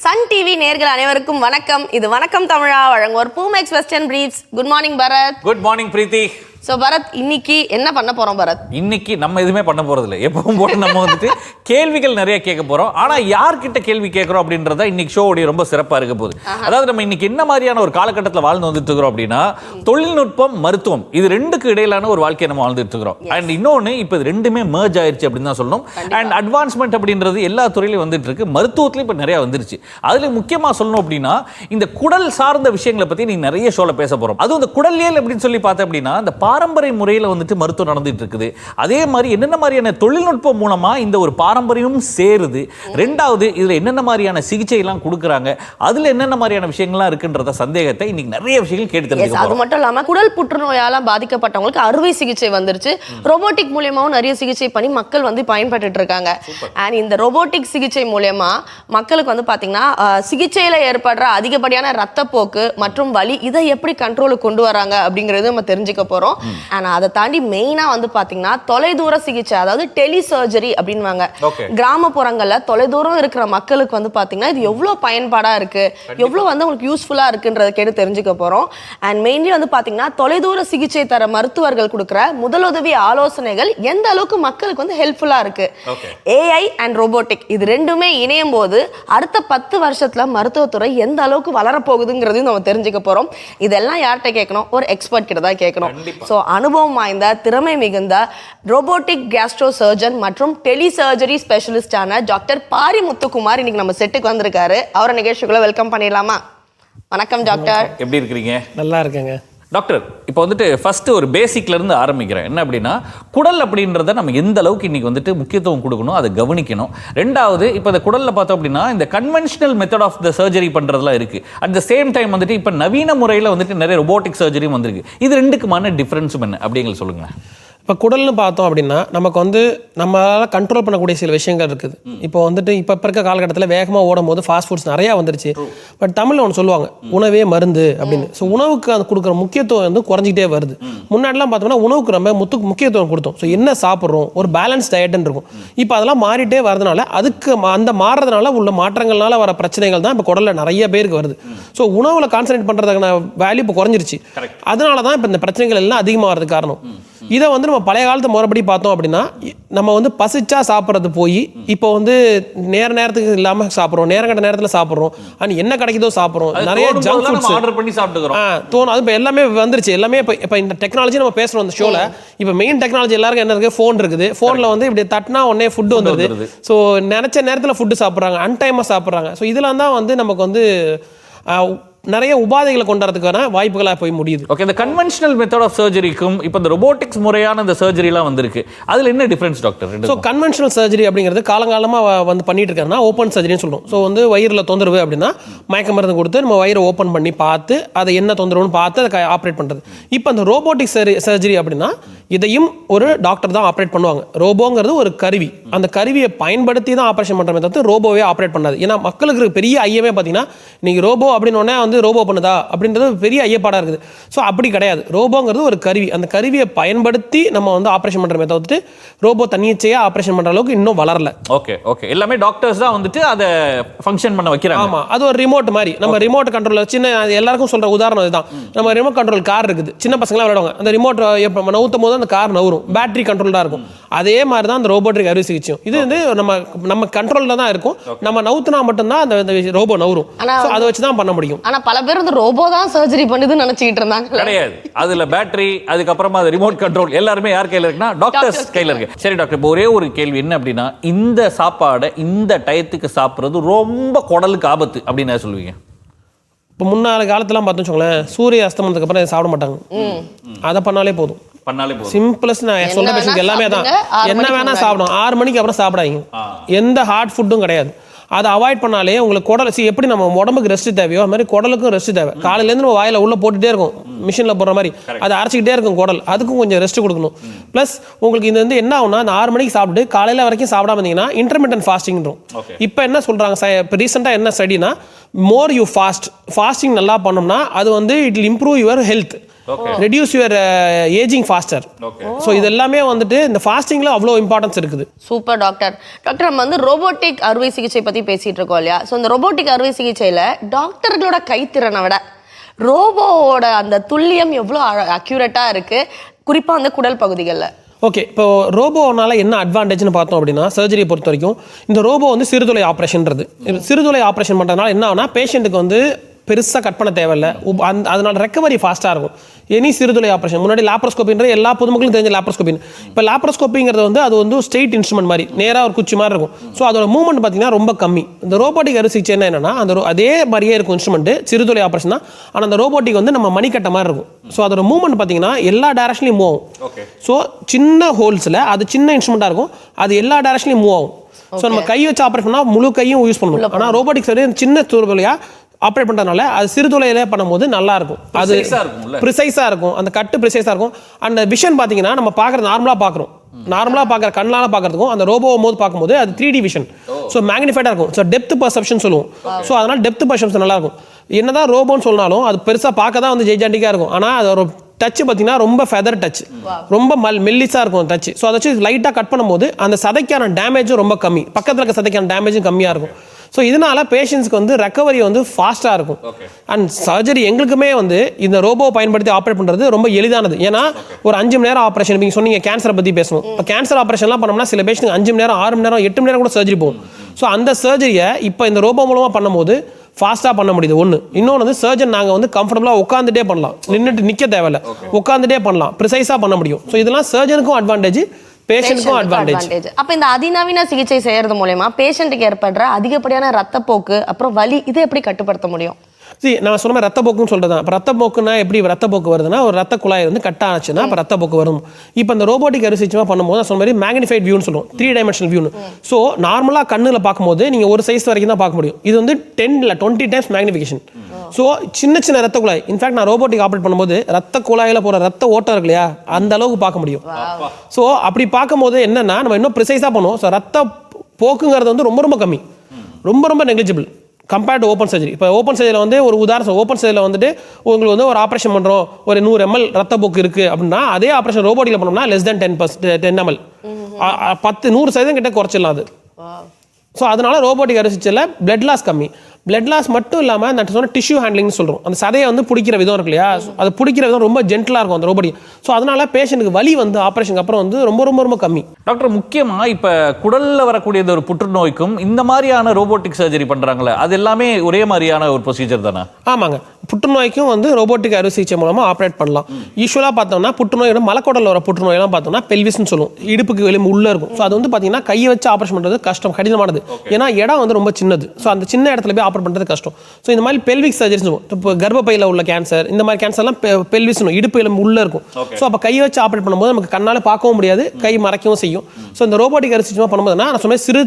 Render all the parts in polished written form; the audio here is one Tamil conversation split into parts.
சன் டிவி நேயர்கள் அனைவருக்கும் வணக்கம். இது வணக்கம் தமிழா வழங்குவோர் Poomex western briefs. Good morning Bharath. Good morning Preethi. So Bharath, இன்னைக்கு என்ன பண்ண போறோம் பரத்? இன்னைக்கு நம்ம எதுவுமே பண்ண போறது இல்லை. எப்பவும் போட்டு நம்ம வந்துட்டு கேள்விகள் நிறைய கேட்க போறோம். ஆனா யார்கிட்ட கேள்வி கேட்கறோம் அப்படின்றத இன்னைக்கு ஷோவுடைய ரொம்ப சிறப்பா இருக்க போகுது. அதாவது நம்ம இன்னைக்கு என்ன மாதிரியான ஒரு காலகட்டத்தில் வாழ்ந்து வந்துட்டு இருக்கிறோம் அப்படின்னா, தொழில்நுட்பம், மருத்துவம், இது ரெண்டுக்கு இடையிலான ஒரு வாழ்க்கையை நம்ம வாழ்ந்துட்டு இருக்கிறோம். அண்ட் இன்னொன்னு, இப்போ இது ரெண்டுமே மர்ஜ் ஆயிடுச்சு அப்படின்னு தான் சொல்லணும். அண்ட் அட்வான்ஸ்மெண்ட் அப்படின்றது எல்லா துறையிலும் வந்துட்டு இருக்கு. மருத்துவத்திலும் இப்போ நிறைய வந்துருச்சு. அதுல முக்கியமா சொல்லணும் அப்படின்னா, இந்த குடல் சார்ந்த விஷயங்களை பத்தி நீங்க நிறைய ஷோல பேச போறோம். அதுவும் இந்த குடலியல் அப்படின்னு சொல்லி பார்த்தேன் அப்படின்னா, இந்த பாரம்பரிய முறையில் வந்துட்டு மருத்துவம் நடந்துட்டு இருக்குது. அதே மாதிரி என்னென்ன மாதிரியான தொழில்நுட்பம் மூலமா இந்த ஒரு பாரம்பரியமும் சேருது. ரெண்டாவது, இதுல என்னென்ன மாதிரியான சிகிச்சை எல்லாம் கொடுக்குறாங்க, அதுல என்னென்ன மாதிரியான விஷயங்கள்லாம் இருக்குன்றத சந்தேகத்தை இன்னைக்கு நிறைய விஷயங்கள் கேட்டு தெரிஞ்சுக்க போறோம். அது மட்டும் இல்லாம குடல் புற்றுநோயால பாதிக்கப்பட்டவங்களுக்கு அறுவை சிகிச்சை வந்துருச்சு. ரோபோட்டிக் மூலமாவும் நிறைய சிகிச்சை பண்ணி மக்கள் வந்து பயன்பட்டு இருக்காங்க. அண்ட் இந்த ரோபோட்டிக் சிகிச்சை மூலமா மக்களுக்கு வந்து பாத்தீங்கன்னா சிகிச்சையில ஏற்படுற அதிகப்படியான ரத்தப்போக்கு மற்றும் வலி, இதை எப்படி கண்ட்ரோலுக்கு கொண்டு வராங்க அப்படிங்கறது நம்ம தெரிஞ்சுக்க போறோம். அதை தாண்டி மெயினா வந்து பாத்தீங்கன்னா தொலைதூர சிகிச்சை, அதாவது டெலி சர்ஜரி அப்படின்வாங்க. கிராமப்புறங்கள்ல தொலைதூரம் இருக்கிற மக்களுக்கு வந்து பாத்தீங்கன்னா இது எவ்வளவு பயன்பாடா இருக்கு, எவ்வளவு வந்து உங்களுக்கு யூஸ்ஃபுல்லா இருக்குன்றத கேட்டு தெரிஞ்சுக்க போறோம். அண்ட் மெயின்லி வந்து பாத்தீங்கன்னா தொலைதூர சிகிச்சை தர மருத்துவர்கள் கொடுக்குற முதலுதவி ஆலோசனைகள் எந்த அளவுக்கு மக்களுக்கு வந்து ஹெல்ப்ஃபுல்லா இருக்கு. ஏஐ அண்ட் ரோபோட்டிக் இது ரெண்டுமே இணையும் போது அடுத்த 10 வருஷத்துல மருத்துவத்துறை எந்த அளவுக்கு வளரப்போகுதுங்கிறதையும் நம்ம தெரிஞ்சுக்க போறோம். இதெல்லாம் யார்கிட்ட கேட்கணும்? ஒரு எக்ஸ்பர்ட் கிட்ட தான் கேட்கணும். ஸோ அனுபவம் வாய்ந்த, திறமை மிகுந்த ரோபோட்டிக் கேஸ்ட்ரோ சர்ஜன் மற்றும் டெலி சர்ஜரி ஸ்பெஷலிஸ்டான டாக்டர் பாரி முத்துக்குமார் இன்னைக்கு நம்ம செட்டுக்கு வந்திருக்காரு. அவரை நிகழ்ச்சிக்குள்ள வெல்கம் பண்ணிடலாமா? வணக்கம் டாக்டர். எப்படி இருக்கிறீங்க? நல்லா இருக்கேங்க டாக்டர். இப்போ வந்துட்டு ஃபர்ஸ்ட் ஒரு பேசிக்ல இருந்து ஆரம்பிக்கிறேன். என்ன அப்படின்னா, குடல் அப்படின்றத நம்ம எந்த அளவுக்கு இன்னைக்கு வந்துட்டு முக்கியத்துவம் கொடுக்கணும், அதை கவனிக்கணும். ரெண்டாவது, இப்போ இந்த குடல்ல பார்த்தோம் அப்படின்னா இந்த conventional method of the surgery பண்றதுலாம் இருக்கு. அட் த சேம் டைம் வந்துட்டு இப்போ நவீன முறையில் வந்துட்டு நிறைய ரோபோட்டிக் சர்ஜரியும் வந்திருக்கு. இது ரெண்டுக்குமான டிஃபரன்ஸும் என்ன அப்படிங்கிற சொல்லுங்களேன். இப்போ குடல்னு பார்த்தோம் அப்படின்னா நமக்கு வந்து நம்மளால் கண்ட்ரோல் பண்ணக்கூடிய சில விஷயங்கள் இருக்குது. இப்போ வந்துட்டு இப்போ இருக்க காலகட்டத்தில் வேகமாக ஓடும் போது ஃபாஸ்ட் ஃபுட்ஸ் நிறையா வந்துருச்சு. பட் தமிழில் ஒன்று சொல்லுவாங்க, உணவே மருந்து அப்படின்னு. ஸோ உணவுக்கு அது கொடுக்குற முக்கியத்துவம் வந்து குறைஞ்சிட்டே வருது. முன்னாடிலாம் பார்த்தோம்னா உணவுக்கு நம்ம முக்கியத்துவம் கொடுத்தோம். ஸோ என்ன சாப்பிட்றோம், ஒரு பேலன்ஸ் டயட்னு இருக்கும். இப்போ அதெல்லாம் மாறிட்டே வரதுனால, அதுக்கு அந்த மாறுறதுனால உள்ள மாற்றங்கள்னால வர பிரச்சனைகள் தான் இப்போ குடலில் நிறைய பேருக்கு வருது. ஸோ உணவில் கான்சன்ட்ரேட் பண்ணுறதுக்கான வேல்யூ இப்போ குறைஞ்சிருச்சு. அதனால தான் இப்போ இந்த பிரச்சனைகள் எல்லாம் அதிகமாக வரதுக்கு காரணம். இதை வந்து நம்ம பழைய காலத்து முறைப்படி பார்த்தோம் அப்படின்னா, நம்ம வந்து பசிச்சா சாப்பிட்றது போய் இப்போ வந்து நேரத்துக்கு இல்லாமல் சாப்பிட்றோம், நேரங்கட்ட நேரத்தில் சாப்பிட்றோம், அண்ட் என்ன கிடைக்குதோ சாப்பிட்றோம். நிறைய ஜங்க் ஃபுட்ஸ் ஆர்டர் பண்ணி சாப்பிட்டுக்கிறோம் தோணும். அது இப்போ எல்லாமே வந்துருச்சு. எல்லாமே இப்போ இந்த டெக்னாலஜி நம்ம பேசுகிறோம் அந்த ஷோவில். இப்போ மெயின் டெக்னாலஜி எல்லாருக்கும் என்ன இருக்குது? ஃபோன் இருக்குது. ஃபோனில் வந்து இப்படி தட்டினா உடனே ஃபுட்டு வந்துடுது. ஸோ நினச்ச நேரத்தில் ஃபுட்டு சாப்பிட்றாங்க, அன்டைமாக சாப்பிட்றாங்க. ஸோ இதெல்லாம் தான் வந்து நமக்கு வந்து நிறைய உபாதைகளை கொண்டுறதுக்கான வாய்ப்புகளாக போய் முடியுது. ஓகே, இந்த கன்வென்ஷனல் மெத்தட் ஆஃப் சர்ஜரிக்கும் இப்போ இந்த ரோபோட்டிக்ஸ் முறையான இந்த சர்ஜரிலாம் வந்திருக்கு. அதில் என்ன difference doctor? So conventional surgery அப்படிங்கிறது காலங்காலமாக வந்து பண்ணிட்டு இருக்காங்கன்னா ஓப்பன் சர்ஜரின்னு சொல்லுவோம். ஸோ வந்து வயிறில் தொந்தரவு அப்படின்னா மயக்க மருந்து கொடுத்து நம்ம வயிறை ஓப்பன் பண்ணி பார்த்து அதை என்ன தொந்தரவுன்னு பார்த்து அதை ஆப்ரேட் பண்ணுறது. இப்போ அந்த ரோபோட்டிக் சர்ஜரி அப்படின்னா இதையும் ஒரு டாக்டர் தான் ஆப்ரேட் பண்ணுவாங்க. ரோபோங்கிறது ஒரு கருவி. அந்த கருவியை பயன்படுத்தி தான் ஆப்ரேஷன் பண்ணுறமே தவிர்த்து ரோபோவே ஆப்ரேட் பண்ணாது. ஏன்னா மக்களுக்கு பெரிய ஐயமே பார்த்தீங்கன்னா, நீங்கள் ரோபோ அப்படின்னு வந்து ரோபோ பண்ணுதா அப்படின்றது பெரிய ஐயப்பாடாக இருக்குது. ஸோ அப்படி கிடையாது. ரோபோங்கிறது ஒரு கருவி. அந்த கருவியை பயன்படுத்தி நம்ம வந்து ஆப்ரேஷன் பண்ணுறமே தவிர்த்து ரோபோ தன்னிச்சையாக ஆப்ரேஷன் பண்ணுற அளவுக்கு இன்னும் வளரல. ஓகே ஓகே, எல்லாமே டாக்டர்ஸ் தான் வந்துட்டு அதை ஃபங்க்ஷன் பண்ண வைக்கிறாங்க. ஆமாம், அது ஒரு ரிமோட் மாதிரி. நம்ம ரிமோட் கண்ட்ரோல் சின்ன எல்லாருக்கும் சொல்கிற உதாரணம் இதுதான். நம்ம ரிமோட் கண்ட்ரோல் கார் இருக்குது, சின்ன பசங்களாம் விளையாடுவாங்க. அந்த ரிமோட் எப்போ நவுத்தும் போது அந்த கார் நவரும், பேட்டரி கண்ட்ரோல்டாக இருக்கும். அதே மாதிரி தான் அந்த ரோபோட்டிக் அறுவை சிகிச்சையும். இது வந்து நம்ம கண்ட்ரோலில் தான் இருக்கும். நம்ம நவுத்துனா மட்டும்தான் அந்த ரோபோ நவரும். அதை வச்சு தான் பண்ண முடியும். ஆனா பல பேர் வந்து ரோபோ தான் சர்ஜரி பண்ணுதுன்னு நினைச்சிட்டு இருந்தாங்க. கிடையாது. அதுல பேட்டரி, அதுக்கப்புறமா அது ரிமோட் கண்ட்ரோல் எல்லாருமே யார் கையில இருக்குன்னா டாக்டர்ஸ் கையில இருக்கு. சரி டாக்டர், இப்போ ஒரே ஒரு கேள்வி என்ன அப்படின்னா, இந்த சாப்பாடை இந்த டயத்துக்கு சாப்பிட்றது ரொம்ப குடலுக்கு ஆபத்து அப்படின்னு சொல்லுவீங்க? இப்போ முன்னாள் காலத்துலாம் பார்த்தோன்னு வச்சுக்கோங்களேன், சூரிய அஸ்தமனத்துக்கு அப்புறம் சாப்பிட மாட்டாங்க. அதை பண்ணாலே போதும். சிம்பிளஸ்ட் நான் சொல்ற பேஷண்ட் எல்லாமே தான். என்ன வேணா சாப்பிடும். 6 மணிக்கு அப்புறம் சாப்பிடாதீங்க. எந்த ஹார்ட் ஃபுட்டும் கிடையாது. அதை அவாய்ட் பண்ணாலே உங்களுக்கு குடல் எப்படி நம்ம உடம்புக்கு ரெஸ்ட் தேவையோ அது மாதிரி குடலுக்கும் ரெஸ்ட் தேவை. காலையிலேருந்து நம்ம வாயில உள்ள போட்டுட்டே இருக்கும், மிஷினில் போடுற மாதிரி. அதை அரைச்சிக்கிட்டே இருக்கும் குடல். அதுக்கும் கொஞ்சம் ரெஸ்ட் கொடுக்கணும். ப்ளஸ் உங்களுக்கு இது வந்து என்ன ஆகும்னா, அந்த 6 மணிக்கு சாப்பிட்டு காலையில் வரைக்கும் சாப்பிடாம இருந்தீங்கன்னா இன்டர்மிட்டன்ட் ஃபாஸ்டிங்ன்றோம். இப்போ என்ன சொல்கிறாங்க, இப்போ ரீசெண்டாக என்ன ஸ்டடினா, மோர் யூ ஃபாஸ்டிங் நல்லா பண்ணோம்னா அது வந்து it will improve your health. Reduce your ageing faster. So இது எல்லாமே வந்துட்டு இந்த ஃபாஸ்டிங்கில் அவ்வளோ இம்பார்ட்டன்ஸ் இருக்குது. Super doctor. டாக்டர் நம்ம வந்து ரோபோட்டிக் அறுவை சிகிச்சை பற்றி பேசிகிட்டு இருக்கோம் இல்லையா? ஸோ இந்த ரோபோட்டிக் அறுவை சிகிச்சையில் டாக்டர்களோட கைத்திறனை விட ரோபோவோட அந்த துல்லியம் எவ்வளோ அக்யூரேட்டாக இருக்குது, குறிப்பாக அந்த குடல் பகுதிகளில்? ஓகே, இப்போ ரோபோனால என்ன அட்வான்டேஜ்னு பார்த்தோம் அப்படின்னா, சர்ஜரியை பொறுத்த வரைக்கும் இந்த ரோபோ வந்து சிறுதுளை ஆப்ரேஷன்றது. சிறுதுளை ஆப்ரேஷன் பண்ணுறதுனால என்ன ஆகுனா பேஷண்ட்டுக்கு வந்து பெருசாக கட் பண்ண தேவையில்லை, அதனால ரெக்கவரி ஃபாஸ்ட்டாக இருக்கும். எனி சிறுதுளை ஆப்ரேஷன் முன்னாடி லாப்ரோஸ்கோப்பின்ற எல்லா பொதுமக்களும் தெரிஞ்ச லாப்ரோஸ்கோப்பின்னு, இப்போ லாப்ரோஸ்கோப்பிங்கிறது வந்து அது வந்து ஸ்ட்ரெயிட் இன்ஸ்ட்ருமெண்ட் மாதிரி நேராக ஒரு குச்சி மாதிரி இருக்கும். ஸோ அதோட மூவ்மெண்ட் பார்த்தீங்கன்னா ரொம்ப கம்மி. இந்த ரோபோட்டிக் அறுவை சிகிச்சை என்னன்னா அந்த அதே மாதிரியே இருக்கும் இன்ஸ்ட்ருமெண்ட்டு, சிறுதுளை ஆப்ரேஷன் தான். ஆனால் அந்த ரோபோட்டிக் வந்து நம்ம மணிக்கட்ட மாதிரி இருக்கும். ஸோ அதோட மூவ்மெண்ட் பார்த்தீங்கன்னா எல்லா டேரக்ஷன்லையும் மூவ் ஆகும். ஸோ சின்ன ஹோல்ஸில் அது சின்ன இன்ஸ்ட்ருமெண்ட்டாக இருக்கும், அது எல்லா டேரக்ஷன்லையும் மூவ் ஆகும். ஸோ நம்ம கை வச்சு ஆப்ரேட் பண்ணால் முழு கையும் யூஸ் பண்ணணும். ஆனால் ரோபோட்டிக் சர்ஜரி சின்ன துளையாக ஆப்ரேட் பண்ணுறதுனால அது சிறுதுளையிலே பண்ணும்போது நல்லா இருக்கும். அது ப்ரிசைஸாக இருக்கும், அந்த கட்டு ப்ரிசைஸாக இருக்கும். அந்த விஷன் பார்த்தீங்கன்னா நம்ம பார்க்குறது நார்மலாக பார்க்குற கண்ணால் பார்க்குறதுக்கும் அந்த ரோபோ போது பார்க்கும்போது அது 3D விஷன். ஸோ மேக்னிஃபைடாக இருக்கும். ஸோ டெப்த் பர்செப்ஷன் சொல்லுவோம். ஸோ அதனால் டெப்த் பர்செப்ஷன் நல்லா இருக்கும். என்னதான் ரோபோன்னு சொன்னாலும் அது பெருசாக பார்க்க தான் வந்து ஜெய்ஜாண்டிக்காக இருக்கும். ஆனால் அது ஒரு டச் பார்த்தீங்கன்னா ரொம்ப ஃபெதர் டச், ரொம்ப மெல்லிஸாக இருக்கும் டச். ஸோ அதை வச்சு லைட்டாக கட் பண்ணும்போது அந்த சதைக்கான டேமேஜும் ரொம்ப கம்மி, பக்கத்தில் இருக்க சதைக்கான டேமேஜும் கம்மியாக இருக்கும். ஸோ இதனால பேஷண்ட்ஸ்க்கு வந்து ரெக்கவரி வந்து ஃபாஸ்ட்டாக இருக்கும். அண்ட் சர்ஜரி எங்களுக்குமே வந்து இந்த ரோபோ பயன்படுத்தி ஆப்ரேட் பண்ணுறது ரொம்ப எளிதானது. ஏன்னா ஒரு 5 மணி நேரம் ஆப்ரேஷன், நீங்கள் சொன்னீங்க கேன்சரை பற்றி பேசணும். இப்போ கேன்சர் ஆப்ரேஷன்லாம் பண்ணோம்னா சில பேஷண்ட் 5 மணி நேரம் 6 மணி நேரம் 8 மணி நேரம் கூட சர்ஜரி போகும். ஸோ அந்த சர்ஜரியை இப்போ இந்த ரோபோ மூலமாக பண்ணும்போது ஃபாஸ்ட்டாக பண்ண முடியுது. ஒன்று. இன்னொன்று வந்து சர்ஜன் நாங்கள் வந்து கம்ஃபர்டபுளாக உட்காந்துட்டே பண்ணலாம், நிற்க தேவையில்லை, உட்காந்துட்டே பண்ணலாம், ப்ரிசைஸாக பண்ண முடியும். ஸோ இதெல்லாம் சர்ஜனுக்கும் அட்வான்டேஜ், பேஷண்ட்க்கும் அட்வான்டேஜ். அப்ப இந்த அதிநவீன சிகிச்சை செய்யறது மூலமா பேஷண்ட்டுக்கு ஏற்படுற அதிகப்படியான ரத்தப்போக்கு அப்புறம் வலி இதை எப்படி கட்டுப்படுத்த முடியும்? நான் சொன்ன மாதிரி ரத்தப்போக்குன்னு சொல்றேன். இப்போ ரத்தப்போக்குன்னா எப்படி ரத்தப்போக்கு வருதுன்னா, ஒரு ரத்த குழாய் வந்து கட் ஆச்சுன்னா இப்போ ரத்தப்போக்கு வரும். இப்போ இந்த ரோபோட்டிக் அறுவை சிகிச்சை பண்ணும்போது நான் சொன்ன மாதிரி மேக்னிஃபைட் வியூன்னு சொல்லுவோம், 3 டைமென்ஷனல் வியூன்னு. ஸோ நார்மலாக கண்ணில் பார்க்கும்போது நீங்கள் ஒரு சைஸ் வரைக்கும் தான் பார்க்க முடியும். இது வந்து 10 இல்லை 20 டைம்ஸ் மேக்னிஃபிகேஷன். ஸோ சின்ன ரத்த குழாய், இன்ஃபேக்ட் நான் ரோபோட்டிக் ஆப்ரேட் பண்ணும்போது ரத்த குழாயில் போகிற ரத்த ஓட்டம் இருக்கு இல்லையா, அந்த அளவுக்கு பார்க்க முடியும். ஸோ அப்படி பார்க்கும்போது என்னன்னா நம்ம இன்னும் ப்ரிசைஸாக பண்ணுவோம். ஸோ ரத்த போக்குங்கிறது வந்து ரொம்ப கம்மி, ரொம்ப negligible compared to open surgery. இப்போ ஓப்பன் சர்ஜரியில் வந்து ஒரு உதாரணம், ஓப்பன் சர்ஜரியில் வந்துட்டு உங்களுக்கு வந்து ஒரு ஆப்ரேஷன் பண்ணுறோம், ஒரு 100 ml ரத்தப்போக்கு இருக்குது அப்படின்னா, அதே ஆப்ரேஷன் ரோபோட்டிக்கில் பண்ணோம்னா less than 10 ml 100% கிட்ட குறைச்சிடலாம் அது. ஸோ அதனால ரோபோட்டிக் அறுவை சிகிச்சையில் பிளட் லாஸ் கம்மி. பிளட் லாஸ் மட்டும் இல்லாமல் நான் சொன்ன டிஷ்யூ ஹேண்ட்லிங்னு சொல்கிறோம், அந்த சதையை வந்து பிடிக்கிற விதம் இருக்கு இல்லையா, அது பிடிக்கிற விதம் ரொம்ப ஜென்டலாக இருக்கும் அந்த ரோபோட்டிக். ஸோ அதனால பேஷண்ட்டுக்கு வலி வந்து ஆப்ரேஷனுக்கு அப்புறம் வந்து ரொம்ப கம்மி. டாக்டர், முக்கியமாக இப்போ குடலில் வரக்கூடிய ஒரு புற்றுநோய்க்கும் இந்த மாதிரியான ரோபோட்டிக் சர்ஜரி பண்ணுறாங்களே, அது எல்லாமே ஒரே மாதிரியான ஒரு ப்ரொசீஜர் தானே? ஆமாங்க, புற்றுநோய்க்கும் வந்து ரோபோட்டிக் அறுவை சிகிச்சை மூலமாக ஆப்ரேட் பண்ணலாம். யூஸ்வலாக பார்த்தோம்னா புற்றுநோயோட மலக்குடலில் வர புற்றுநோயெல்லாம் பார்த்தோம்னா பெல்விஸ்ன்னு சொல்லுவோம், இடுப்புக்கு வெளியே உள்ளே இருக்கும். ஸோ அது வந்து பார்த்தீங்கன்னா கையை வச்சு ஆப்ரேஷன் பண்ணுறது கஷ்டம், கடினமானது. ஏன்னா இடம் வந்து ரொம்ப சின்னது. ஸோ அந்த சின்ன இடத்துல போய் ஆப்ரேட் பண்ணுறது கஷ்டம். ஸோ இந்த மாதிரி பெல்விக் சர்ஜரிஸ், இப்போ கர்ப்பப்பையில் உள்ள கேன்சர், இந்த மாதிரி கேன்சர்லாம் பெல்விஸ் இடுப்பு எலும்பு உள்ளே இருக்கும். ஸோ அப்போ கையை வச்சு ஆப்ரேட் பண்ணும்போது நமக்கு கண்ணால் பார்க்கவும் முடியாது, கை மறைக்கவும் செய்யும். ஸோ இந்த ரோபோட்டிக் அறுவை சிகிச்சை பண்ணும்போதுனா நான் சொன்ன சிறு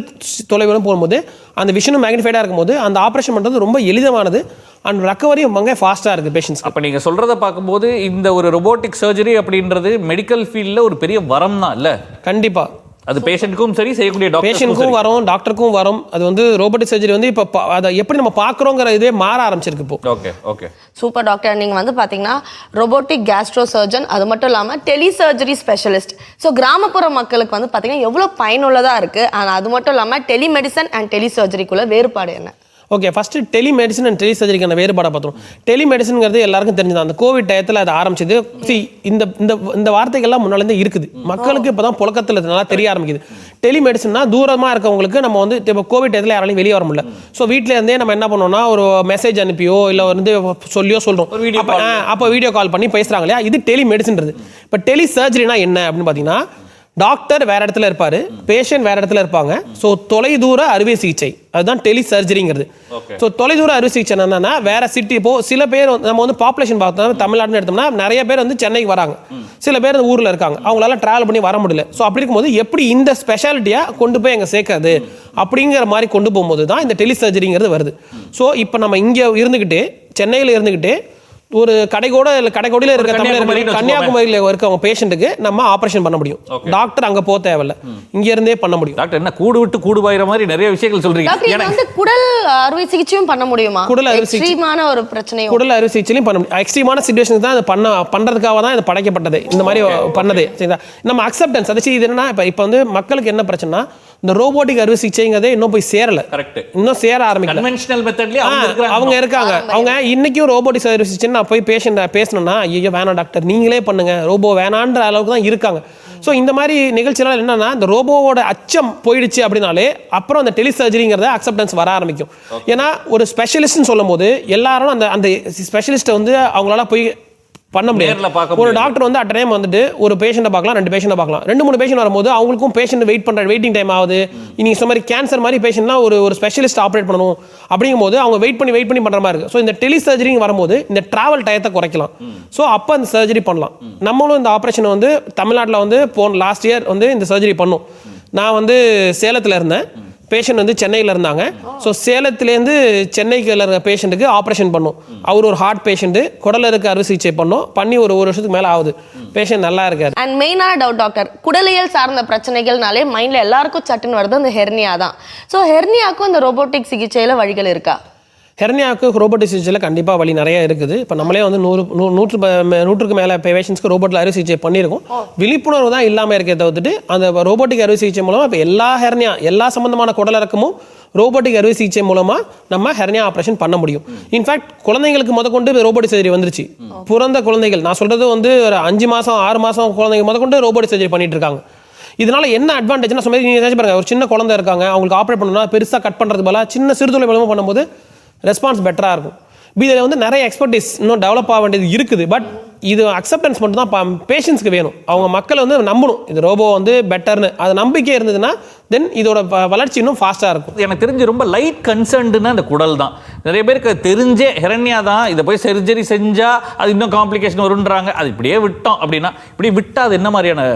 தொலைவிலும் போகும்போது அந்த விஷனும் மேக்னிஃபைடாக இருக்கும்போது அந்த ஆப்ரேஷன் பண்ணுறது ரொம்ப எளிதானது. அண்ட் ரெக்கவரியும் அங்கே ஃபாஸ்ட்டாக இருக்குது பேஷண்ட்ஸ். அப்போ நீங்கள் சொல்கிறத பார்க்கும்போது இந்த ஒரு ரோபோட்டிக் சர்ஜரி அப்படின்றது மெடிக்கல் ஃபீல்டில் ஒரு பெரிய வரம் தான் இல்லை? கண்டிப்பாக. அது பேஷண்ட்டுக்கும் சரி, செய்யக்கூடிய பேஷண்ட்டுக்கும் வரும், டாக்டருக்கும் வரும். அது வந்து ரோபோட்டிக் சர்ஜரி வந்து இப்போ அதை எப்படி நம்ம பார்க்குறோங்கிற இதே மாற ஆரம்பிச்சிருக்கு இப்போ. Okay super doctor. நீங்கள் வந்து பார்த்தீங்கன்னா ரோபோட்டிக் கேஸ்ட்ரோ சர்ஜன், அது மட்டும் இல்லாமல் டெலி சர்ஜரி ஸ்பெஷலிஸ்ட். ஸோ கிராமப்புற மக்களுக்கு வந்து பார்த்தீங்கன்னா எவ்வளோ பயனுள்ளதாக இருக்குது. ஆனால் அது மட்டும் இல்லாமல் டெலிமெடிசன் அண்ட் டெலி சர்ஜரிக்குள்ள வேறுபாடு என்ன? ஓகே, ஃபஸ்ட்டு டெலிமெடிசன் அண்ட் டெலி சர்ஜரிக்கான வேறுபாடை பார்த்துரும். டெலிமெடிசனுங்கிறது எல்லாருக்கும் தெரிஞ்சது, அந்த கோவிட் டயத்தில் அது ஆரம்பிச்சது. இந்த வார்த்தைகள்லாம் முன்னாலேருந்து இருக்குது, மக்களுக்கு இப்போ தான் புழக்கத்தில் நல்லா தெரிய ஆரம்பிக்குது. டெலிமெடிசன்னா தூரமாக இருக்கவங்களுக்கு நம்ம வந்து இப்போ கோவிட் டயத்தில் யாராலையும் வெளியே வர முடியல. ஸோ வீட்டில் இருந்தே நம்ம என்ன பண்ணோம்னா ஒரு மெசேஜ் அனுப்பியோ இல்லை வந்து சொல்லியோ சொல்கிறோம், அப்போ வீடியோ கால் பண்ணி பேசுகிறாங்க இல்லையா, இது டெலிமெடிசன்றது. இப்போ டெலி சர்ஜரினா என்ன அப்படின்னு பார்த்தீங்கன்னா, டாக்டர் வேற இடத்துல இருப்பாரு, பேஷண்ட் வேற இடத்துல இருப்பாங்க. ஸோ தொலைதூர அறுவை சிகிச்சை, அதுதான் டெலி சர்ஜரிங்கிறது. ஸோ தொலைதூர அறுவை சிகிச்சை என்னன்னா வேற சிட்டி. இப்போ சில பேர் நம்ம வந்து பாப்புலேஷன் பார்த்தோம்னா தமிழ்நாடுன்னு எடுத்தோம்னா நிறைய பேர் வந்து சென்னைக்கு வராங்க, சில பேர் அந்த ஊரில் இருக்காங்க, அவங்களால டிராவல் பண்ணி வர முடியல. ஸோ அப்படி இருக்கும்போது எப்படி இந்த ஸ்பெஷாலிட்டியாக கொண்டு போய் எங்கே சேர்க்காது அப்படிங்கிற மாதிரி கொண்டு போகும்போது தான் இந்த டெலி சர்ஜரிங்கிறது வருது. ஸோ இப்போ நம்ம இங்கே இருந்துக்கிட்டு, சென்னையில் இருந்துக்கிட்டு ஒரு கடைக்கோடியில் இருக்க தமிழர் கன்னியாகுமரியில் இருக்கவங்க பேஷண்ட்டுக்கு நம்ம ஆபரேஷன் பண்ண முடியும். டாக்டர் அங்க போக தேவையில்ல, இங்க இருந்தே பண்ண முடியும். டாக்டர் என்ன கூடு விட்டு கூடு பாயிற மாதிரி நிறைய விஷயங்கள் சொல்றீங்க. குடல் அறுவை சிகிச்சையும் பண்ண முடியுமா? குடல் அறுவை சிகிச்சை ஒரு பிரச்சனை, குடல் அறுவை சிகிச்சையும் பண்ண முடியும். எக்ஸ்ட்ரீமான சிச்சுவேஷன் தான் பண்றதுக்காக தான் இது படைக்கப்பட்டது, இந்த மாதிரி பண்ணது. சரிங்களா? நம்ம அக்செப்டன்ஸ் அது இது என்னன்னா இப்போ வந்து மக்களுக்கு என்ன பிரச்சனைனா இந்த ரோபோட்டிக் அறுவை சிகிச்சைங்கிறதே இன்னும் போய் சேரல. கரெக்ட். இன்னும் சேர ஆரம்பிக்கல. கன்வென்ஷனல் மெத்தட்லயே அவங்க இருக்காங்க. அவங்க இன்னைக்கும் ரோபோட்டிக் அறுவை சிகிச்சை நான் போய் பேஷண்ட் பேசணும்னா ஐயோ வேணாம் டாக்டர் நீங்களே பண்ணுங்க, ரோபோ வேணான்ற அளவுக்கு தான் இருக்காங்க. ஸோ இந்த மாதிரி நிகழ்ச்சியெல்லாம் என்னன்னா இந்த ரோபோவோட அச்சம் போயிடுச்சு அப்படின்னாலே அப்புறம் அந்த டெலிசர்ஜரிங்கிறத அக்செப்டன்ஸ் வர ஆரம்பிக்கும். ஏன்னா ஒரு ஸ்பெஷலிஸ்ட்னு சொல்லும் போது எல்லாரும் அந்த ஸ்பெஷலிஸ்ட்டை வந்து அவங்களால போய் பண்ண முடியாது. ஒரு டாக்டர் வந்து அட் டைம் வந்துட்டு ஒரு பேஷண்ட்டை பார்க்கலாம், 2 பேஷண்ட்டை பார்க்கலாம். 2-3 பேஷண்ட் வரும்போது அவங்களுக்கும் பேஷண்ட் வெயிட்டிங் டைம் ஆகுது. நீங்க சொன்ன மாதிரி கேன்சர் மாதிரி பேஷண்ட்னா ஒரு ஸ்பெஷலிஸ்ட் ஆப்ரேட் பண்ணணும் அப்படிங்கும் போது அவங்க வெயிட் பண்ணி பண்ற மாதிரி இருக்கு. ஸோ இந்த டெலி சர்ஜரிங் வரும்போது இந்த டிராவல் டயத்தை குறைக்கலாம். ஸோ அப்போ அந்த சர்ஜரி பண்ணலாம். நம்மளும் இந்த ஆப்ரேஷன் வந்து தமிழ்நாட்டில் வந்து லாஸ்ட் இயர் வந்து இந்த சர்ஜரி பண்ணோம். நான் வந்து சேலத்தில் இருந்தேன், பேஷண்ட் வந்து சென்னையில் இருந்தாங்க. ஸோ சேலத்துலேருந்து சென்னைக்கு இருக்க பேஷண்ட்டுக்கு ஆப்ரேஷன் பண்ணோம். அவர் ஒரு ஹார்ட் பேஷண்ட்டு, குடல் இருக்க அறுவை சிகிச்சை பண்ணி ஒரு வருஷத்துக்கு மேலே ஆகுது. பேஷண்ட் நல்லா இருக்காரு. அண்ட் மெயினான டவுட் டாக்டர், குடலியல் சார்ந்த பிரச்சனைகள்னாலே மைண்டில் எல்லாருக்கும் சட்டுன்னு வருது அந்த ஹெர்னியா தான். ஸோ ஹெர்னியாவுக்கும் இந்த ரோபோட்டிக் சிகிச்சையில் வழிகள் இருக்கா? ஹெர்னியாவுக்கு ரோபோட்டிக் சிகிச்சையில் கண்டிப்பாக வழி நிறைய இருக்குது. இப்போ நம்மளே வந்து 100க்கு மேலே பேஷண்ட்ஸ்க்கு ரோபோட்டில் அறுவை சிகிச்சை பண்ணியிருக்கோம். விழிப்புணர்வு தான் இல்லாமல் இருக்கே தவிர்த்துட்டு அந்த ரோபோட்டிக் அறுவை சிகிச்சை மூலமாக இப்போ எல்லா சம்பந்தமான குடலிறக்கமும் ரோபோட்டிக் அறுவை சிகிச்சை மூலமாக நம்ம ஹெர்னியா ஆப்ரேஷன் பண்ண முடியும். இன்ஃபேக்ட் குழந்தைங்களுக்கு முதற்கொண்டு ரோபோட்டிக் சர்ஜரி வந்துருச்சு. பிறந்த குழந்தைகள், நான் சொல்கிறது வந்து ஒரு 5 மாதம் 6 மாதம் குழந்தைங்க முதற்கொண்டு ரோபோட்டிக் சர்ஜரி பண்ணிட்டு இருக்காங்க. இதனால என்ன அட்வான்டேஜ்னா சொன்ன மாதிரி நீங்கள் பாருங்க, ஒரு சின்ன குழந்தை இருக்காங்க, அவங்களுக்கு ஆப்ரேட் பண்ணணும்னா பெருசாக கட் பண்ணுறது போல சின்ன சிறுதுளை மூலமாக பண்ணும்போது ரெஸ்பான்ஸ் பெட்டராக இருக்கும். இதில் வந்து நிறைய எக்ஸ்பர்டீஸ் இன்னும் டெவலப் ஆக வேண்டியது இருக்குது. பட் இது அக்செப்டன்ஸ் மட்டும் தான் பேஷண்ட்ஸ்க்கு வேணும். அவங்க மக்கள் வந்து நம்பணும் இது ரோபோ வந்து பெட்டர்னு. அது நம்பிக்கை இருந்ததுன்னா தென் இதோட வளர்ச்சி இன்னும் ஃபாஸ்ட்டாக இருக்கும். எனக்கு தெரிஞ்சு ரொம்ப லைட் கன்சர்ன்டுன்னா அந்த குடல் தான். நிறைய பேருக்கு தெரிஞ்சே ஹெரண்யா தான், இதை போய் சர்ஜரி செஞ்சால் அது இன்னும் காம்ப்ளிகேஷன் வருன்றாங்க. அது இப்படியே விட்டோம் அப்படின்னா இப்படி விட்டால் அது என்ன மாதிரியான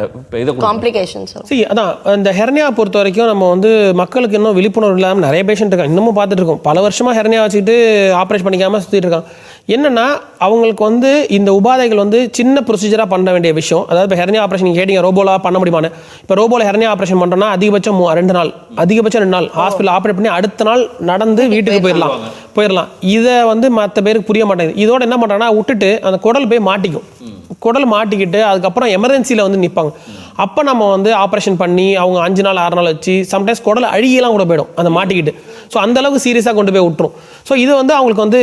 இது காம்ப்ளிகேஷன்ஸ்? சரி, அதான் இந்த ஹெர்னியா பொறுத்த வரைக்கும் நம்ம வந்து மக்களுக்கு இன்னும் விழிப்புணர்வு இல்லாமல் நிறைய பேஷண்ட் இருக்காங்க, இன்னமும் பார்த்துட்டு இருக்கோம். பல வருஷமாக ஹெர்னியா வச்சுக்கிட்டு ஆப்ரேட் பண்ணிக்காமல் சுற்றிட்டு இருக்காங்க. என்னன்னா அவங்களுக்கு வந்து இந்த உபாதைகள் வந்து சின்ன ப்ரொசீஜராக பண்ண வேண்டிய விஷயம். அதாவது இப்போ ஹெர்னியா ஆப்ரேஷன் கேட்டிங்க ரோபோலா பண்ண முடியுமான்னு. இப்போ ரோபோல ஹெர்னியா ஆப்ரேஷன் பண்ணுறோம்னா அதிகபட்சம் 2 நாள், அதிகபட்சம் 2 நாள் ஹாஸ்பிட்டல் ஆப்ரேட் பண்ணி அடுத்த நாள் நடந்து வீட்டுக்கு போயிடலாம். இதை வந்து மற்ற பேருக்கு புரிய மாட்டேங்குது. இதோட என்ன பண்ணுறாங்கன்னா விட்டுட்டு அந்த குடல் போய் மாட்டிக்கும். குடல் மாட்டிக்கிட்டு அதுக்கப்புறம் எமர்ஜென்சியில் வந்து நிற்பாங்க. அப்போ நம்ம வந்து ஆப்ரேஷன் பண்ணி அவங்க 5 நாள் 6 நாள் வச்சு சம்டைம்ஸ் குடல் அழுகியெல்லாம் கூட போயிடும் அந்த மாட்டிக்கிட்டு. ஸோ அந்த அளவுக்கு சீரியஸாக கொண்டு போய் விட்டுரும். ஸோ இது வந்து அவங்களுக்கு வந்து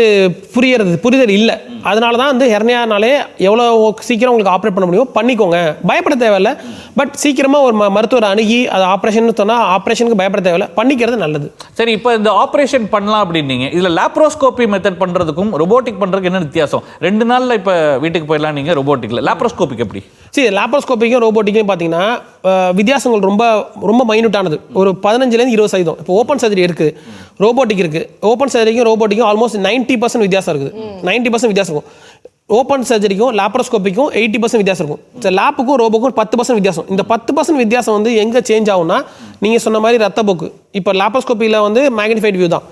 புரிதல் இல்லை. அதனால தான் வந்து ஹெர்னியானாலே எவ்வளோ சீக்கிரம் உங்களுக்கு ஆப்ரேட் பண்ண முடியும் பண்ணிக்கோங்க, பயப்பட தேவையில்லை. பட் சீக்கிரமாக ஒரு மருத்துவர் அணுகி அது ஆப்ரேஷன் சொன்னால் ஆப்ரேஷனுக்கு பயப்பட தேவையில்லை, பண்ணிக்கிறது நல்லது. சரி, இப்போ இந்த ஆப்ரேஷன் பண்ணலாம் அப்படின்னீங்க, இதில் லேப்ரோஸ்கோபி மெத்தட் பண்ணுறதுக்கும் ரொபோட்டிக் பண்ணுறதுக்கு என்ன வித்தியாசம்? 2 நாளில் இப்போ வீட்டுக்கு போயிடலாம் நீங்கள் ரோபோட்டிக்கில், லேப்ரோஸ்கோபிக் எப்படி? சரி, லேப்ரோஸ்கோபிக்கும் ரோபோட்டிக்கும் பார்த்தீங்கன்னா வித்தியாசங்கள் ரொம்ப ரொம்ப மைனூட்டானது. ஒரு 15% 20%. இப்போ ஓப்பன் சர்ஜரி இருக்குது, ரோபோட்டிக் இருக்குது. ஓப்பன் சர்ஜரிக்கும் ரோபோட்டிக்கும் ஆல்மோஸ்ட் 90% வித்தியாசம் இருக்குது. 90% வித்தியாசம் இருக்கும். ஓப்பன் சர்ஜரிக்கும் லேப்ரோஸ்கோபிக்கும் 80% வித்தியாசம் இருக்கும். சரி, லேப்புக்கும் ரோபோக்கும் 10% வித்தியாசம். இந்த 10% வித்தியாசம் வந்து எங்கே சேஞ்ச் ஆகும்னா நீங்கள் சொன்ன மாதிரி ரத்தப்போக்கு. இப்போ லேப்ரோஸ்கோப்பியில் வந்து மேக்னிஃபைட் வியூ தான்,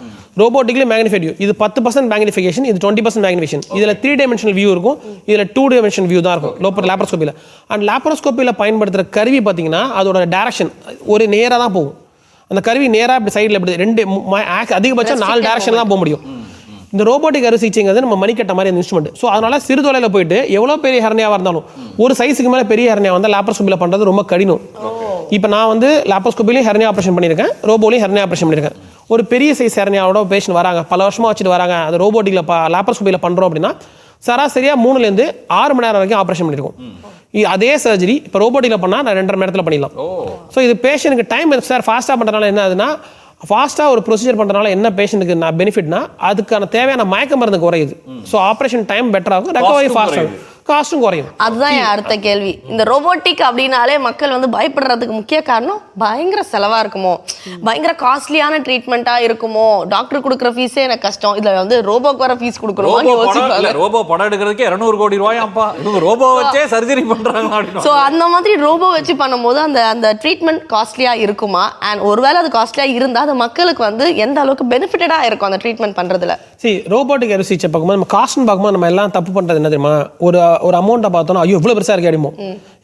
ரோபோட்டிக்லேயும் மேக்னிஃபைட் வியூ. இது 10% மேக்னிஃபிகேஷன், இது 20% மேக்னிஃபிகேஷன். இதில் 3 டைமென்ஷனல் வியூ இருக்கும், இதில் 2 டைமென்ஷனல் வியூ தான் இருக்கும் லேப்ரோஸ்கோப்பியில். அண்ட் லேப்ரோஸ்கோப்பியில் பயன்படுத்துகிற கருவி பார்த்தீங்கன்னா அதோட டேரக்ஷன் ஒரு நேராக தான் போகும். அந்த கருவி நேராக இப்படி சைடில் இப்படி 2 அதிகபட்சம் 4 டேரக்ஷன் தான் போக முடியும். இந்த ரோபோட்டிக் அறுவை சிகிச்சைங்கிறது நம்ம மணிக்கட்ட மாதிரி அந்த இன்ஸ்ட்ருமெண்ட். ஸோ அதனால சிறு தொலைவில் போயிட்டு எவ்வளோ பெரிய ஹெர்னியாவாக இருந்தாலும் ஒரு சைஸுக்கு மேலே பெரிய ஹெர்னியா வந்து லேப்ரோஸ்கோப்பியில் பண்ணுறது ரொம்ப கடினம். இப்போ நான் வந்து லேப்ரோஸ்கோப்பிலையும் ஹெர்னியா ஆப்ரேஷன் பண்ணியிருக்கேன், ரோபோலையும் ஹெர்னியா ஆப்ரேஷன் பண்ணியிருக்கேன். ஒரு பெரிய சைஸ் ஹெர்னியாவோட பேஷண்ட் வராங்க, பல வருஷமாக வச்சுட்டு வராங்க, அது ரோபோட்டிக்கில் லேப்ரோஸ்கோப்பியில் பண்ணுறோம் அப்படின்னா சராசரியாக 3 to 6 மணி நேரம் வரைக்கும் ஆப்ரேஷன் பண்ணியிருக்கோம். அதே சர்ஜரி இப்போ ரோபோட்டிக்கில் பண்ணால் நான் 2.5 மணி நேரத்தில் பண்ணிடலாம். ஸோ இது பேஷண்ட்டுக்கு டைம் சார் ஃபாஸ்ட்டாக பண்ணுறதுனால என்ன ஆகுதுன்னா, ஃபாஸ்ட்டாக ஒரு ப்ரொசீஜர் பண்ணுறதுனால என்ன பேஷண்ட்டுக்கு நான் பெனிஃபிட்னா அதுக்கான தேவையான மயக்க மருந்து குறையுது. ஸோ ஆப்ரேஷன் டைம் பெட்டர் ஆகும், ரெக்கவரி ஃபாஸ்ட் ஆகும். காஸ்ட்டும் குறையும். அதுதான் என் அடுத்த கேள்வி. இந்த ரோபோட்டிக் அப்படின்னாலே மக்கள் வந்து பயப்படுறதுக்கு முக்கிய காரணம் பயங்கர செலவா இருக்குமோ, பயங்கர காஸ்ட்லியான ட்ரீட்மெண்ட்டா இருக்குமோ, டாக்டர் கொடுக்குற ஃபீஸே எனக்கு கஷ்டம், இதுல வந்து ரோபோக்கு வர ஃபீஸ் கொடுக்கணுமா யோசிப்பாங்க. ரோபோ படம் எடுக்கிறதுக்கு 200 கோடி ரூபாயாப்பா, இவங்க ரோபோ வச்சே சர்ஜரி பண்றாங்க அப்படின்னு. ஸோ அந்த மாதிரி ரோபோ வச்சு பண்ணும்போது அந்த ட்ரீட்மெண்ட் காஸ்ட்லியா இருக்குமா, அண்ட் ஒருவேளை அது காஸ்ட்லியா இருந்தா அது மக்களுக்கு வந்து எந்த அளவுக்கு பெனிஃபிட்டடா இருக்கும் அந்த ட்ரீட்மெண்ட் பண்றதுல? ரோபோட்டிக் அறுவை சிகிச்சை பார்க்கும்போது நம்ம காஸ்ட்னு பார்க்கும்போது நம்ம எல்லாம் தப்பு பண்றது என்ன தெரியுமா, ஒரு அமௌண்ட்டை பார்த்தோன்னா ஐயோ இவ்வளோ பெருசாக இருக்கு அடிமோ.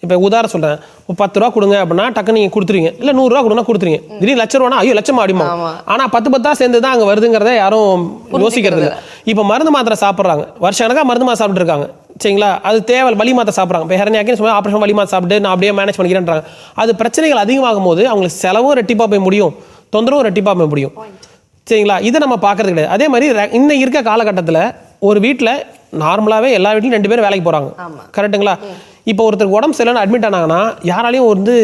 இப்போ உதாரணம் சொல்கிறேன், 10 ரூபா கொடுங்க அப்படின்னா டக்குன்னு நீங்கள் கொடுத்துருவீங்க, இல்லை 100 ரூபா கொடுங்க கொடுத்துருவீங்க. திடீர்னு லட்ச ரூபானா ஐயோ லட்சமா அடிமோ. ஆனால் 10 சேர்ந்து தான் அங்கே வருதுங்கிறத யாரும் யோசிக்கிறது இல்லை. இப்போ மருந்து மாத்திரை சாப்பிட்றாங்க, வருஷ கணக்காக மருந்து மாத்திரை சாப்பிட்டு இருக்காங்க சரிங்களா, அது தேவை. வலி மாத்திரை சாப்பிட்றாங்க, இப்போ ஹெரணியாக்கின்னு சொல்லி ஆப்ரேஷன் வலி மாத்திரை சாப்பிட்டு நான் அப்படியே மேனேஜ் பண்ணிக்கிறேன்றாங்க. அது பிரச்சனைகள் அதிகமாகும் போது அவங்களுக்கு செலவும் ரெட்டிப்பாக போய் முடியும், தொந்தரவும் ரெட்டிப்பாக போய் முடியும் சரிங்களா. இதை நம்ம பார்க்கறது கிடையாது. அதே மாதிரி இன்னும் இருக்க காலகட்டத்தில் ஒரு வீட்டில் நார்மலாகவே எல்லா வீட்லையும் 2 பேர் வேலைக்கு போகிறாங்க கரெக்டுங்களா. இப்போ ஒருத்தருக்கு உடம்பு சரியில்லைன்னு அட்மிட் ஆனாங்கன்னா யாராலையும் வந்து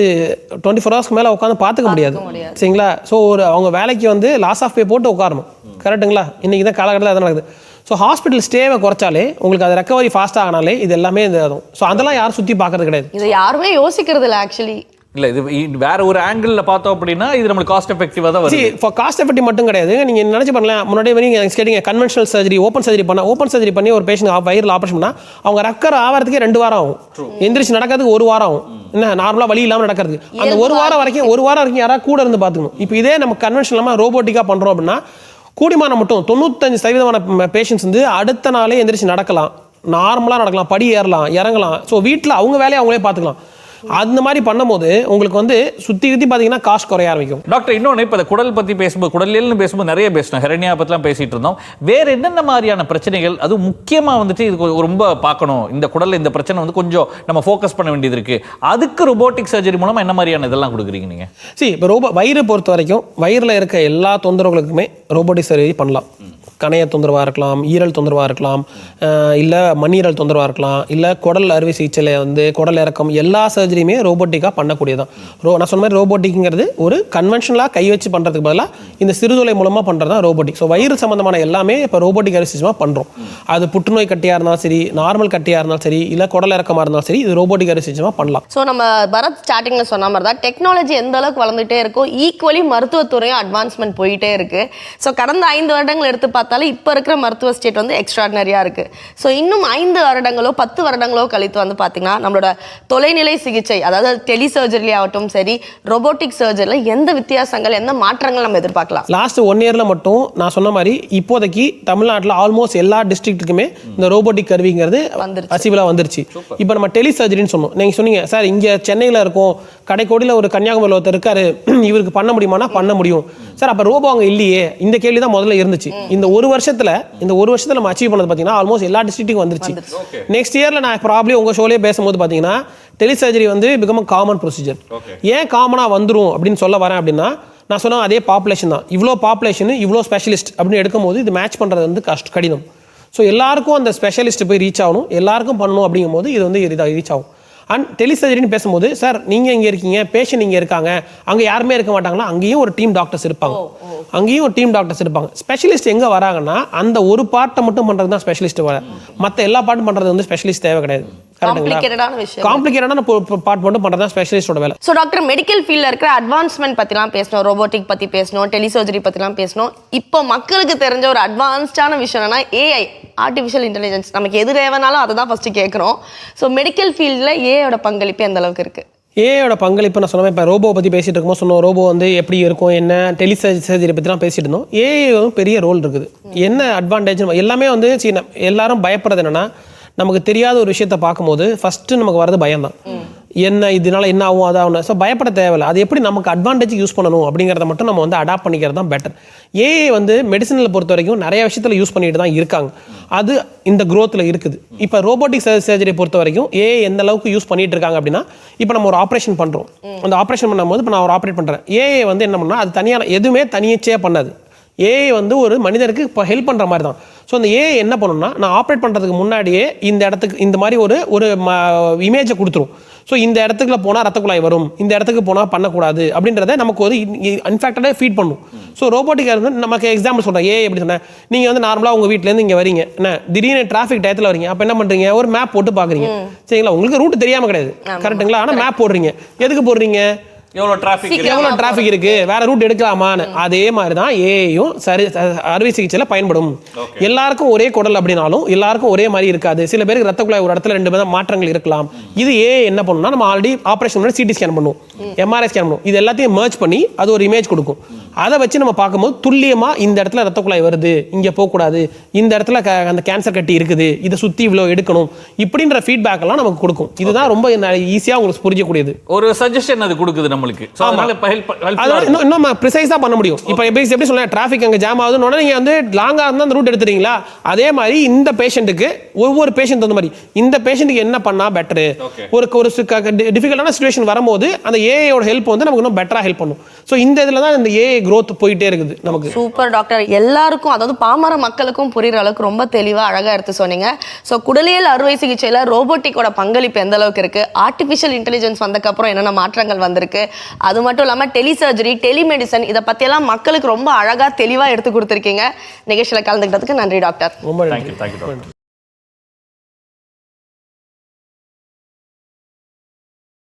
24 ஹவர்ஸ்க்கு மேலே உட்காந்து பார்த்துக்க முடியாது சரிங்களா. ஸோ அவங்க வேலைக்கு வந்து லாஸ் ஆஃப் பே போட்டு உட்காரணும் கரெக்டுங்களா. இன்றைக்கி தான் காலகட்டத்தில் அது நடக்குது. ஸோ ஹாஸ்பிட்டல் ஸ்டேவை குறைச்சாலே உங்களுக்கு அது ரெக்கவரி ஃபாஸ்ட் ஆகினாலே இது எல்லாமே இந்த ஆகும். ஸோ அதெல்லாம் யாரும் சுற்றி பார்க்கறது கிடையாது. இது யாருமே யோசிக்கிறது இல்லை ஆக்சுவலி. இல்லை இது வேற ஒரு ஆங்கிள் பார்த்தோம் அப்படின்னா இது நம்மளுக்கு காஸ்ட் எஃபெக்டிவாக தான் வருது. ஃபார் காஸ்ட் எஃபெக்டிவ் மட்டும் கிடையாது. நீங்கள் நினச்சி பண்ணலாம், முன்னாடி நீங்கள் கேட்டீங்க கன்வென்ஷனல் சர்ஜரி ஓப்பன் சர்ஜரி பண்ணி ஒரு பேஷண்ட் வயிறில் ஆப்ரேஷன் பண்ணால் அவங்க ரெக்கவர் ஆகிறதுக்கே 2 வாரம் ஆகும், எந்திரிச்சு நடக்கிறதுக்கு 1 வாரம் ஆகும். என்ன நார்மலாக வலி இல்லாமல் நடக்கிறதுக்கு அந்த 1 வாரம் வரைக்கும் யாராவது கூட இருந்து பார்த்துக்கணும். இப்போ இதே நம்ம கன்வென்ஷன் இல்லாமல் ரோபோட்டிக்காக பண்ணுறோம் அப்படின்னா கூடிமான மட்டும் 95% பேஷண்ட்ஸ் வந்து அடுத்த நாளே எந்திரிச்சு நடக்கலாம், நார்மலாக நடக்கலாம், படி ஏறலாம், இறங்கலாம். ஸோ வீட்டில் அவங்க வேலையை அவங்களே பார்த்துக்கலாம். அந்த மாதிரி பண்ணும்போது உங்களுக்கு வந்து சுற்றி பார்த்தீங்கன்னா காஸ்ட் குறைய ஆரம்பிக்கும். டாக்டர் இன்னொன்று இப்போ குடல் பற்றி பேசும்போது குடல்னு பேசும்போது நிறைய பேசணும், ஹெரணியா பற்றிலாம் பேசிகிட்டு இருந்தோம். வேறு என்னென்ன மாதிரியான பிரச்சனைகள் அது முக்கியமாக வந்துட்டு இது ரொம்ப பார்க்கணும், இந்த குடலில் இந்த பிரச்சனை வந்து கொஞ்சம் நம்ம ஃபோக்கஸ் பண்ண வேண்டியது இருக்குது, அதுக்கு ரோபோட்டிக் சர்ஜரி மூலமாக என்ன மாதிரியான இதெல்லாம் கொடுக்குறீங்க நீங்கள்? இப்போ வயிறு பொறுத்த வரைக்கும் வயிறில் இருக்க எல்லா தொந்தரவுகளுக்குமே ரோபோட்டிக் சர்ஜரி பண்ணலாம். கணைய தொந்தரவாக இருக்கலாம், ஈரல் தொந்தரவாக இருக்கலாம், இல்லை மண்ணீரல் தொந்தரவாக இருக்கலாம், இல்லை குடல் அறுவை சிகிச்சையில் வந்து குடல் இறக்கம் எல்லா சர்ஜரியுமே ரோபோட்டிக்காக பண்ணக்கூடியதான். நான் சொன்ன மாதிரி ரோபோட்டிக்ங்கிறது ஒரு கன்வென்ஷனலாக கை வச்சு பண்ணுறதுக்கு பதிலாக இந்த சிறுதுளை மூலமாக பண்ணுறது தான் ரோபோட்டிக். ஸோ வயிறு சம்மந்தமான எல்லாமே இப்போ ரோபோட்டிக் அறுவை சிகிச்சை பண்ணுறோம். அது புற்றுநோய் கட்டியாக இருந்தாலும் சரி, நார்மல் கட்டியாக இருந்தாலும் சரி, இல்லை குடல் இறக்கமாக இருந்தாலும் சரி, இது ரோபோட்டிக் அறுவை சிகிச்சை பண்ணலாம். ஸோ நம்ம பரத் ஸ்டார்டிங்கில் சொன்ன மாதிரி தான் டெக்னாலஜி எந்த அளவுக்கு வளர்ந்துகிட்டே இருக்கோ ஈக்குவலி மருத்துவத்துறையும் அட்வான்ஸ்மெண்ட் போயிட்டே இருக்கு. ஸோ கடந்த 5 வருடங்கள் எடுத்து பார்த்தாலும் இப்போ இருக்கிற மருத்துவ ஸ்டேட் வந்து எக்ஸ்ட்ராடினரியாக இருக்குது. ஸோ இன்னும் 5 வருடங்களோ 10 வருடங்களோ கழித்து வந்து பார்த்தீங்கன்னா நம்மளோட தொலைநிலை சிகிச்சை, அதாவது டெலி சர்ஜரி ஆகட்டும் சரி, ரோபோட்டிக் சர்ஜரியில் எந்த வித்தியாசங்கள் எந்த மாற்றங்கள் நம்ம எதிர்பார்க்கலாம்? லாஸ்ட் 1 இயரில் மட்டும் நான் சொன்ன மாதிரி இப்போதைக்கு தமிழ்நாட்டில் ஆல்மோஸ்ட் எல்லா டிஸ்ட்ரிக்ட்டுக்குமே இந்த ரோபோட்டிக் கருவிங்கிறது அசிபிளாக வந்துருச்சு. இப்போ நம்ம டெலி சர்ஜரின்னு சொன்னோம். நீங்கள் சொன்னீங்க சார் இங்கே சென்னையில் இருக்கும், கடைக்கோடியில் ஒரு கன்னியாகுமரியில் ஒருத்தர் இருக்காரு, இவருக்கு பண்ண முடியுமானா பண்ண முடியும் சார். அப்போ ரோபோ அங்கே இல்லையே, இந்த கேள்வி தான் முதல்ல இருந்துச்சு. இந்த ஒரு வருஷத்துல நம்ம அச்சீவ் பண்ணது பார்த்தீங்கன்னா ஆல்மோஸ்ட் எல்லா டிஸ்ட்ரிக்ட்டுக்கும் வந்துருச்சு. நெக்ஸ்ட் இயர்ல நான் ப்ராப்ளி உங்க ஷோலேயே பேசும்போது பார்த்தீங்கன்னா டெலி சர்ஜரி வந்து பிகம் காமன் ப்ரொசீஜர். ஏன் காமனாக வந்துடும் அப்படின்னு சொல்ல வரேன் அப்படின்னா, நான் சொன்ன அதே பாப்புலேஷன் தான், இவ்வளோ பாப்புலேஷன் இவ்வளோ ஸ்பெஷலிஸ்ட் அப்படின்னு எடுக்கும்போது இது மேட்ச் பண்ணுறது வந்து கடினம். ஸோ எல்லாருக்கும் அந்த ஸ்பெஷலிஸ்ட் போய் ரீச் ஆகணும், எல்லாருக்கும் பண்ணணும் அப்படிங்கும்போது இது வந்து ரீச் ஆகும். அண்ட் டெலிசர்ஜரின்னு பேசும்போது சார் நீங்கள் இங்கே இருக்கீங்க, பேஷண்ட் இங்கே இருக்காங்க, அங்கே யாருமே இருக்க மாட்டாங்களா, அங்கேயும் ஒரு டீம் டாக்டர்ஸ் இருப்பாங்க. ஸ்பெஷலிஸ்ட் எங்கே வராங்கன்னா அந்த ஒரு பார்ட்டை மட்டும் பண்ணுறது தான் ஸ்பெஷலிஸ்ட் வர, மற்ற எல்லா பார்ட்டும் பண்ணுறது வந்து ஸ்பெஷலிஸ்ட் தேவை கிடையாது. காம்ப்ளிகேட்டடான பார்ட் மட்டும் பண்ணுறது தான் ஸ்பெஷலிஸ்டோட வேலை. ஸோ டாக்டர் மெடிக்கல் ஃபீல்டில் இருக்கிற அட்வான்ஸ்மெண்ட் பற்றிலாம் பேசணும், ரோபோட்டிக் பற்றி பேசணும், டெலிசர்ஜரி பற்றிலாம் பேசணும். இப்போ மக்களுக்கு தெரிஞ்ச ஒரு அட்வான்ஸ்டான விஷயம் என்னன்னா ஏஐ, ஆர்டிஃபிஷியல் இன்டெலிஜென்ஸ். நமக்கு எது தேவைனாலும் அதை தான் ஃபஸ்ட்டு கேட்குறோம். ஸோ மெடிக்கல் ஃபீல்டில் ஏஐயோட பங்களிப்பு எந்த அளவுக்கு இருக்குது? ஏஐயோட பங்களிப்பு நான் சொன்னேன். இப்போ ரோபோ பற்றி பேசிட்டு இருக்கும்போது சொன்னோம், ரோபோ வந்து எப்படி இருக்கும், என்ன டெலிசர்ஜரி பற்றிலாம் பேசிட்டு இருந்தோம். ஏஐ பெரிய ரோல் இருக்குது. என்ன அட்வான்டேஜ் எல்லாமே வந்து எல்லாரும் பயப்படுறது என்னன்னா, நமக்கு தெரியாத ஒரு விஷயத்த பார்க்கும்போது ஃபஸ்ட்டு நமக்கு வரது பயம்தான். என்ன இதனால என்ன ஆகும் அதாகும். ஸோ பயப்பட தேவையில்லை. அது எப்படி நமக்கு அட்வான்டேஜ் யூஸ் பண்ணணும் அப்படிங்கிறத மட்டும் நம்ம வந்து அடாப்ட் பண்ணிக்கிறது தான் பெட்டர். ஏஐ வந்து மெடிசனில் பொறுத்த வரைக்கும் நிறைய விஷயத்தில் யூஸ் பண்ணிட்டு தான் இருக்காங்க. அது இந்த க்ரோத்தில் இருக்குது. இப்போ ரோபோட்டிக் சர்ஜரி பொறுத்த வரைக்கும் ஏஐ எந்த அளவுக்கு யூஸ் பண்ணிட்டு இருக்காங்க அப்படின்னா, இப்போ நம்ம ஒரு ஆப்ரேஷன் பண்ணுறோம். அந்த ஆப்ரேஷன் பண்ணும்போது இப்போ நான் ஒரு ஆப்ரேட் பண்ணுறேன், ஏஐ வந்து என்ன பண்ணால் அது தனியாக எதுவுமே தனியச்சே பண்ணாது. ஏஐ வந்து ஒரு மனிதருக்கு இப்போ ஹெல்ப் பண்ணுற மாதிரி தான். ஸோ அந்த ஏஐ என்ன பண்ணணும்னா நான் ஆப்ரேட் பண்ணுறதுக்கு முன்னாடியே இந்த இடத்துக்கு இந்த மாதிரி ஒரு இமேஜை கொடுத்துரும். ஸோ இந்த இடத்துக்குள்ள போனால் ரத்த குழாய் வரும், இந்த இடத்துக்கு போனால் பண்ணக்கூடாது அப்படின்றத நமக்கு ஒரு அன்ஃபேக்டடாக ஃபீட் பண்ணும். ஸோ ரோபோட்டிக்காக இருந்து நமக்கு எக்ஸாம்பிள் சொல்கிறேன். எப்படி சொன்னேன், நீங்கள் வந்து நார்மலாக உங்கள் வீட்டிலேருந்து இங்கே வரீங்க, என்ன திடீர்னு டிராஃபிக் டயத்தில் வரீங்க, அப்போ என்ன பண்ணுறீங்க, ஒரு மேப் போட்டு பார்க்குறீங்க. சரிங்களா, உங்களுக்கு ரூட் தெரியாமல் கிடையாது, கரெக்டுங்களா? ஆனால் மேப் போடுறீங்க. எதுக்கு போடுறீங்க, எவ்வளோ டிராஃபிக் இருக்கு, வேற ரூட் எடுக்கலாமான்னு. அதே மாதிரி தான் ஏஐயும் அறுவை சிகிச்சையில பயன்படும். எல்லாருக்கும் ஒரே குடல் அப்படின்னாலும் எல்லாருக்கும் ஒரே மாதிரி இருக்காது. சில பேருக்கு ரத்த குழாய் ஒரு இடத்துல 2 மாற்றங்கள் இருக்கலாம். இது ஏஐ என்ன பண்ணும்னா, நம்ம ஆல்ரெடி ஆப்ரேஷன் பண்ணி சிடி ஸ்கேன் பண்ணுவோம், எம்ஆர்ஐ ஸ்கேன் பண்ணுவோம், இது எல்லாத்தையும் மர்ஜ் பண்ணி அது ஒரு இமேஜ் கொடுக்கும். அதை வச்சு நம்ம பார்க்கும்போது துல்லியமா இந்த இடத்துல ரத்த குழாய் வருது, இங்க போகக்கூடாது, இந்த இடத்துல அந்த கேன்சர் கட்டி இருக்குது, இதை சுத்தி இவ்வளோ எடுக்கணும், இப்படின்ற ஃபீட்பேக் எல்லாம் நமக்கு கொடுக்கும். இதுதான் ரொம்ப ஈஸியா உங்களுக்கு புரிஞ்சக்கூடியது. ஒரு சஜஷன் அது கொடுக்குது நம்மளுக்கு. இன்னும் ப்ரிசைஸா பண்ண முடியும். இப்போ எப்படி சொல்ல, டிராஃபிக் அங்கே ஜாம் ஆகுதுன்னு நீங்க வந்து லாங்கா இருந்தா அந்த ரூட் எடுத்துறீங்களா, அதே மாதிரி இந்த பேஷண்ட்டுக்கு ஒவ்வொரு பேஷண்ட் அந்த மாதிரி இந்த பேஷண்ட்டுக்கு என்ன பண்ணா பெட்டர், ஒரு டிஃபிகல்ட்டான சிச்சுவேஷன் வரும்போது அந்த ஏஐயோட ஹெல்ப் வந்து நமக்கு இன்னும் பெட்டரா ஹெல்ப் பண்ணும். ஸோ இந்த இதில் தான் இந்த ஏஐ growth போயிட்டே இருக்குது நமக்கு. சூப்பர் டாக்டர், எல்லாருக்கும் அதாவது பாமர மக்களுக்கும் புரியுற அளவுக்கு ரொம்ப தெளிவா அழகா எடுத்து சொன்னீங்க. ஸோ குடலியல் அறுவை சிகிச்சையில ரோபோட்டிக்கோட பங்களிப்பு எந்த அளவுக்கு இருக்கு, ஆர்டிஃபிஷியல் இன்டெலிஜென்ஸ் வந்ததுக்கு அப்புறம் என்னென்ன மாற்றங்கள் வந்திருக்கு, அது மட்டும் இல்லாமல் டெலிசர்ஜரி, டெலிமெடிசன், இதை பற்றியெல்லாம் மக்களுக்கு ரொம்ப அழகாக தெளிவாக எடுத்து கொடுத்துருக்கீங்க. நிகழ்ச்சியில் கலந்துக்கிட்டதுக்கு நன்றி டாக்டர். ரொம்ப நன்றி.